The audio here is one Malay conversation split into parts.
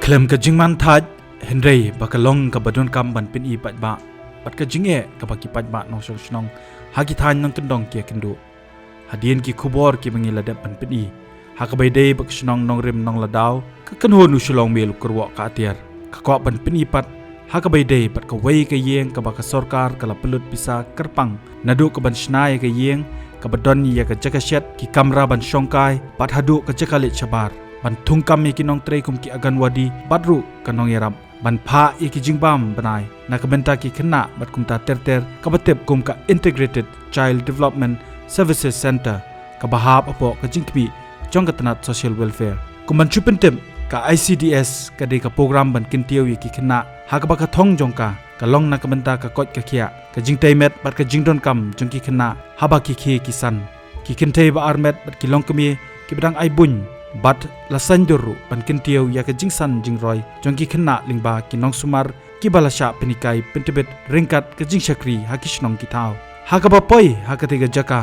Klem ka jingman thaj Henry bakalong ka badon kam ban pin I patba pat ka jinge ka baki patba nong snong hagi than nang kendong kia kendu hadien ki khubor ki bangi ladap ban pin I hakabai dei bak snong nong rim nong ladau ka kanho nu shlong mel kurwa ka atiar ka kwa ban pin I pat hakabai dei pat ka wei ka yeng ka baka sarkar kala pelut bisa kerpang nadu ka ban snai ka yeng ka badon ya ka jakashet ki kamra ban shongkai pat hadu ka jakalit chabar ban thungkam ki nong trei kum ki agan wadi badru kanong yaram ban pha ki jingbam banai na ka benta ki khna bat kum ta ter ka batep kum ka integrated child development services center ka bahap apo ka jingkbi jong ka tanat social welfare kum ban chupentem ka ICDS ka de ka program ban kintiaw ki khna ha ka ba ka thong jong ka long na ka benta ka kot ka khia ka jingtai met bat ka jingdon kam jong ki khna ha ba ki khi ki san ki kintei ba armet bat ki long kami ki bedang ai bun bat la sanjuru pan kintiaw ya ka jingsan jingroi jongki khna lingba ki nong sumar ki balasha penikai pentebet ringkat ka jingshakri hakishnong ki thau hakaba poi hakate ga jaka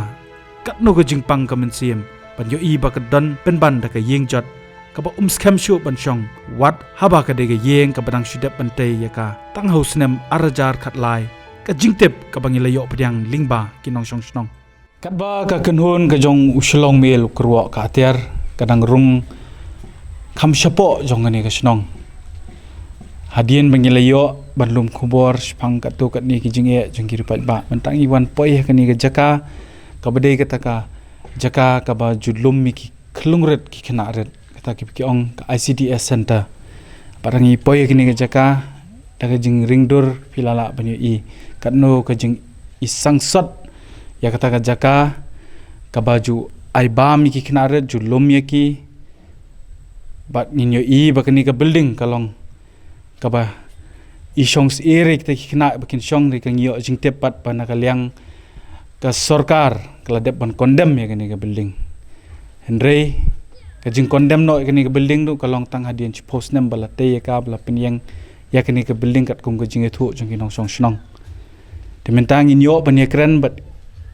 katno ga jingpang ka mensiam pan yo I ba ka don penban da ka yeng jot ka ba scam shu ban shong wat haba ka de ga yeng ka badang shidap bante ya ka tang hausnem arajar khatlai ka jingtep ka bangilayo pediang lingba ki nong shong snong katba ka kenhun ka jong uslong mel kurwa ka atiar kadang rung kham shapo jongani ka snong hadien bangilayo banlum khubor spang ka tu kat ni ki jinge jongki ripat ba mentang iwan poi kani ka jaka ka bedei kata ka jaka ka ba judlum mi ki khlungret ki khna ret kata ki ong ka ICDS center parangi poi kani ka jaka daga jing ringdur pilala banyu I katno ka jing isang sot ya kata ka jaka ka baju ai bam ki kinare julum yaki bat ninyo I bakani ka building kalong kaba isongs erik te kina bakin song ri kang yo jing tepat pana kalyang ka sarkar kala dep ban condemn ya kani ka building henry ka jing condemn no kani ka building du kalong tang hadien chi post nem bala te ya ka bala pinyang ya kani ka building kat kum ka jing thu jong kinong song snong te mentang in yo ban yakran bat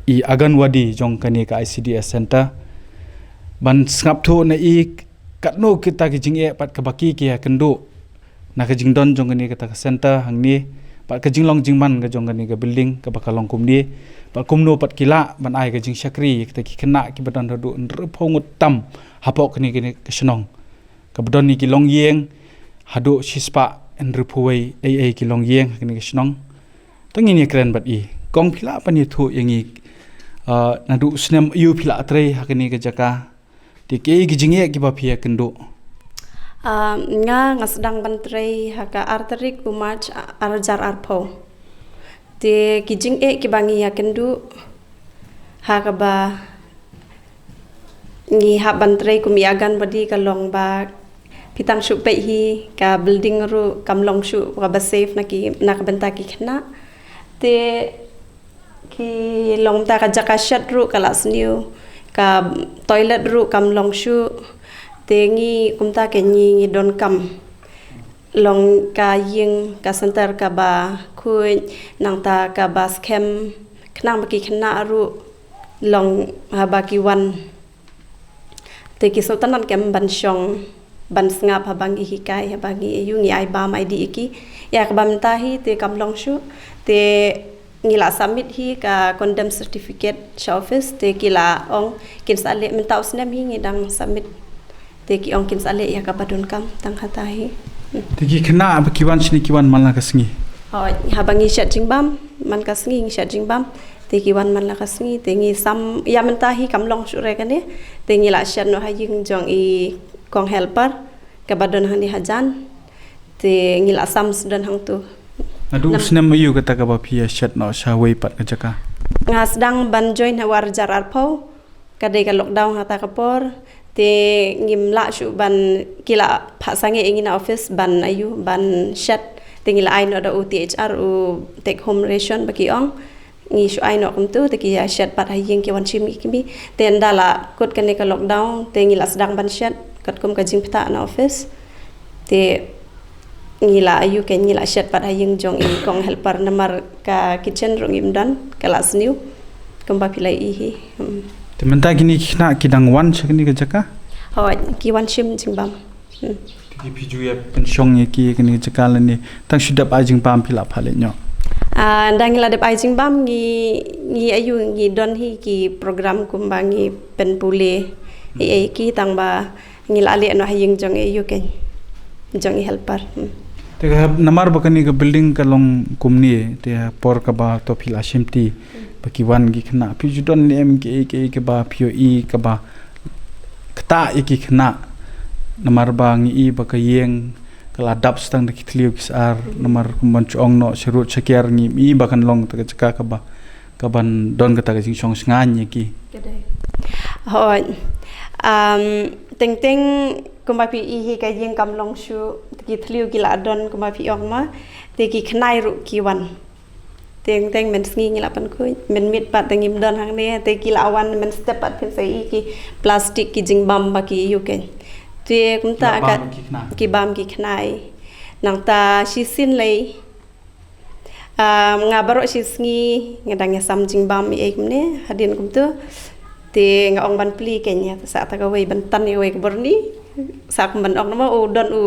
I agan wadi jong kani ka ICDS center ban ngap thu na I katno kita ki jing e pat ka baki ki kendu na ka jing don jong kani ka center hangni pat ka jing long jing man ka jong kani ka building ka bakalong kum ni pat kumno pat kila ban ai ka jing shakri kita ki khna ki badan hadu nrphongut tam hapok kani ka snong ka badon ni ki long yeng hadu shispa nrphuwei ai ki long yeng kani ka snong tangi ni kren bat I kong phila pani thu yangi nadu snem yu phila tre hakani ka jaka tike gi jinge ki ba phia kendo nga ngasdang bantrei haka arterik umach arjar arpho te ki jinge ki bangi ya kendo haka ba ngi ha bantrei kumiagan badi kalong ba pitang shu pe hi ka building ru kamlong shu ka ba safe na ki nak benta ki khna te ki long ta ka jaka shat ru kalas new ka toilet ru kam long shu tengi kumta ke ni don kam long ka ying ka center ka ba khu nang ta ka ba scam knang ba ki khna ru long ha ba ki wan te ki sultanan kem ban shong ban snga ha bang hi kai ha bang yu ngi ai ba mai di ki ya ka bam ta hi te kam long shu te ngila submit hi ka condemn certificate sa office te kila ong kin sale mentaus nem hi ngidang submit te ki ong kin sale ya ka badun kam tang hata hi te ki khna ab kiwan chni kiwan malna kasngi habangi shat jingbam man kasngi shat jingbam te kiwan man la kasngi te ngi sam ya menta hi kam long sure kane te ngila shat no ha ying jong I kong helper ka badun hani hajan te ngila sam sudan hang tu nadu snem yu kata ka ba phia shat no shawei pat ka jaka ngasdang ban join hawar jarar pho kadai ka lockdown hata kapor te ngimla shu ban kila phasange engina office ban ayu ban shat te ngila aino da UTHR u take home ration baki ong ngi shu aino kumtu te ki shat pat hayeng ki wan chim kimi te ndala kot kane ka lockdown te ngila sedang ban shat kat kum ka jing pita na office te ngila ayu ke ngila shat pat hayeng jong I kong helper namar ka kitchen rong imdan kelas new kamba pilai I te menta kini khna kidang wan chakni ka jaka kiwan shim jingbam ki piju ya pensiong ye ki kini cekal ni tang sudah ajing pam pila phale nyo Dang la dep ajing bam ngi ayu ngi don hi ki program kumbangi pen pule ki tang ba ngi la ale no haying jong ayu ken jong helper te namar bakani ka building ka long kumni te por ka ba to phila simti baki wan gi khna piju don em ke ba pio ka ba kta ki khna namar ba ngi ba ka yeng kala dap stang de kitliu kisar namar kumban chong no serut sekiar ni bakan long ta ka ba ka ban don ka ta jing song sngan ye ki hoi teng teng kumba pi hi ka yeng kam long shu kitliu kila don kumba pi ong ma te ki khnai ru ki wan teng teng men sngi ngila pan khu men mit pat tengim don hang ne te kila wan men step pat phin sai ki plastic ki jing bam ba ki yu ken te kumta ka ki bam ki khnai nang ta shi sin lei nga baro shi sngi ngadang sam jing bam e kumne hadin kumtu te nga ong ban pli kenya sa ta ka wei ban tan ye wei borni sa kum ban ong ma o don u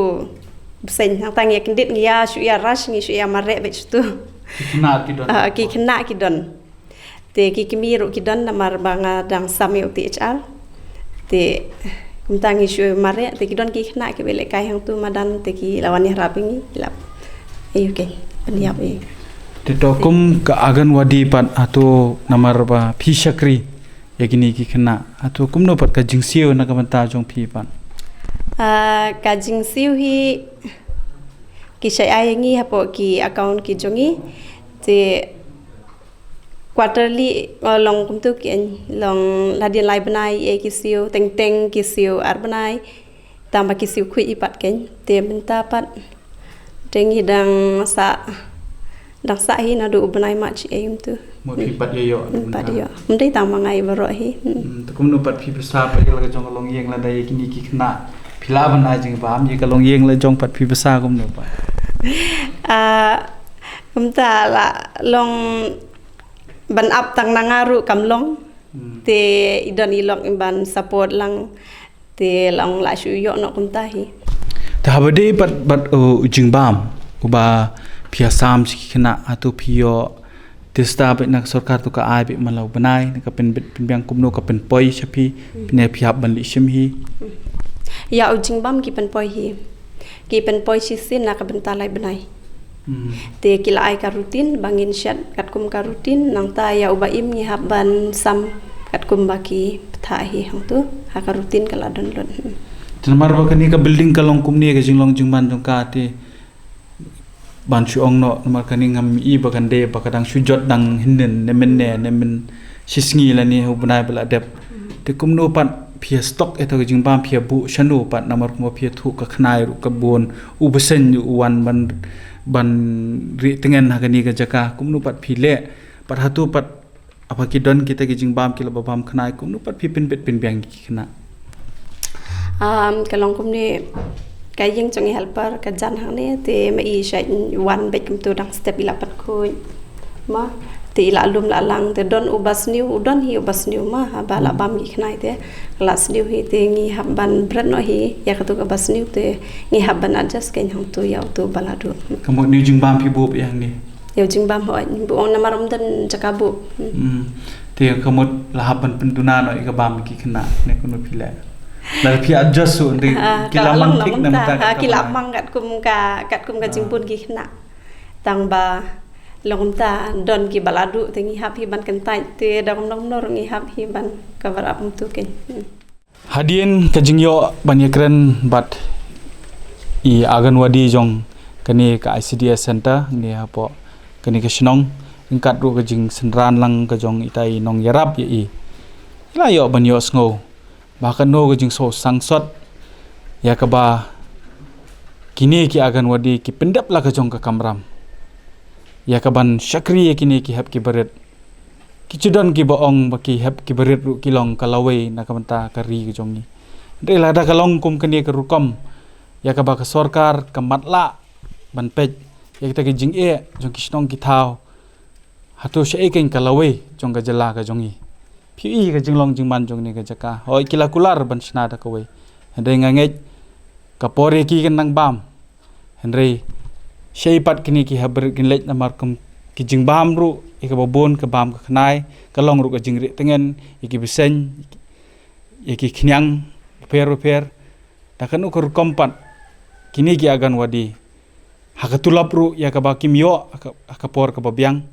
sen nang tang ye kindit ngia shu ya rash ngi shu ya mare be tu ki khna ki don te ki kimi ro ki don namar banga dang sam yo ti hr te kumtangi shu mare te ki don ki khna ki bele kai hang tu madan te ki lawani rapingi lap ayu ke paniap e te to kum ka agan wadi pan ato namar ba phi sakri yakini ki khna ato kum no pat ka jingsiu na ka manta jong phi pan ka jingsiu hi ki sai ai ngi hapo ki account ki jongi te quarterly long kumtu ki long ladin lai banai e ki siu teng teng ki siu ar banai tamba ki siu khui ipat ken te menta pat teng hidang sa hi na du banai ma chi em tu mo phi pat ye yo pat yo mendai tamba ngai baro hi to kum no pat phi sa pa la jong long yeng la dai kini ki khna phila banai jing bam ye ka long yeng la jong pat phi sa kum no pa kumta la long ban up tang nangaru kamlong te idon ilong imban support lang te long la shu yo no kumta hi ta habade pat jingbam uba phia sam sikhna atu phio testa pe nak sarkar tu ka ai be malau banai ka pen byang kumno ka pen poi chapi ne phia ban li sim hi ya jingbam ki pen poi si sin na ka benta lai banai te kila ai ka rutin bangin shat kat kum ka rutin nang ta ya uba im ngi haban sam kat kum baki tha hi hang tu ha ka rutin kala don lon tanmar ba kani ka building ka long kum ni ka jinglong jingban jong ka te ban chu ong no namar kani ngam i ba kan de ba kadang sujot dang hinnen ne men sisngi la ni hu banai bala dep te kum no pan phia stock eto jingbam phia bu shanu pat namar mo phia thu ka khnai ru ka bon u besen u wan ban ri tengen hagani ka jaka kumnu pat phile pat hatu pat apa ki don kita ki jingbam ki labam khnai kumnu pat phi pin bet pin byang ki khna kalong kumni kai yeng chong helper ka jan hang ne te ma i sha wan bet kum tu dang step ila pat khoi ma te ila lum la lang te don ubas new udon hi ubas new ma ha ba la bam ki khnai te class new hi te ngi haban brand no hi ya ka tu ka bas new te ngi haban adjust ken hang tu ya tu baladu kamu new jingbam phi bup yang ni yo jingbam ho bu on na marom dan jakabu te kamu la haban penduna no ka bam ki khna ne kuno phile la phi adjust su de kilamang thik na mata kilamang kat kum ka jingpun ki khna tang ba long ta don ki baladu te ngi hap hi ban kan tai te dong nor ngi hap hi ban cover up tu ken hadien ka jingyo banyakren bat I aganwadi jong kani ka ICDS center ni hapo kani ka shinong ingkat ru ka jing senran lang ka jong itai nong yarap ye I ila yo banyo sngo bahkan no ka jing so sangsot ya ka ba kini ki aganwadi ki pendap la ka jong ka kamram ya kaban syakri kini ki hab ki baret ki chudon ki boong baki hab ki baret ru kilong kalawai na kamanta kari ki jongi de la da kalong kum kani ka rukom ya ka ba ka sarkar ka matla ban pej ya kita ki jing e jong ki snong ki thau hatu she ken kalawai jong ka jala ka jongi phi I ka jinglong jingman jong ni ka jaka hoi kila kular ban sna da ka wai de nga ngej kapore ki kan nang bam Henry shei pat kini ki haber kin lech namar kum ki jing bam ru ika babon ka bam ka khnai ka long ru ka jing ri tengen iki besen iki knyang per takan ukur kompat kini ki agan wadi hakatulap ru ya ka bakim yo akapor ka babyang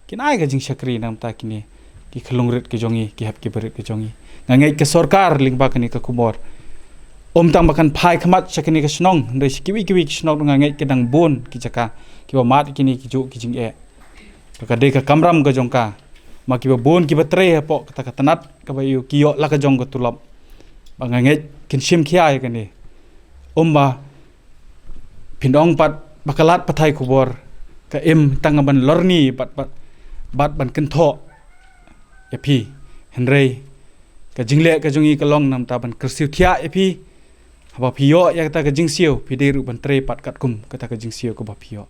kinai ka jing syakri nam ta kini ki khlung rit ke jongi ki hap ki berit ke jongi ngangai ke sarkar ling ba kini ka kumor tang bakan phai khamat sakini ka snong ndai kiwi snong ngangai ke dang bon ki jaka ki ba mat kini ki ju ki jing ka de ka kamram ka jongka ma ki ba bon ki ba tre po ka tanat ka ba yu ki yo la ka jong ka tulap ba ngangai kin sim khiai ka ni ba pindong pat bakalat pathai kubor ka tangaban lorni bat ban kin tho epi Henry ka jingle ka jongi ka long nam ta ban kersiu thia epi haba phiyo ya ta ka jingsiu phideru ban tre pat kat kum ka ta ka jingsiu ko ba phiyo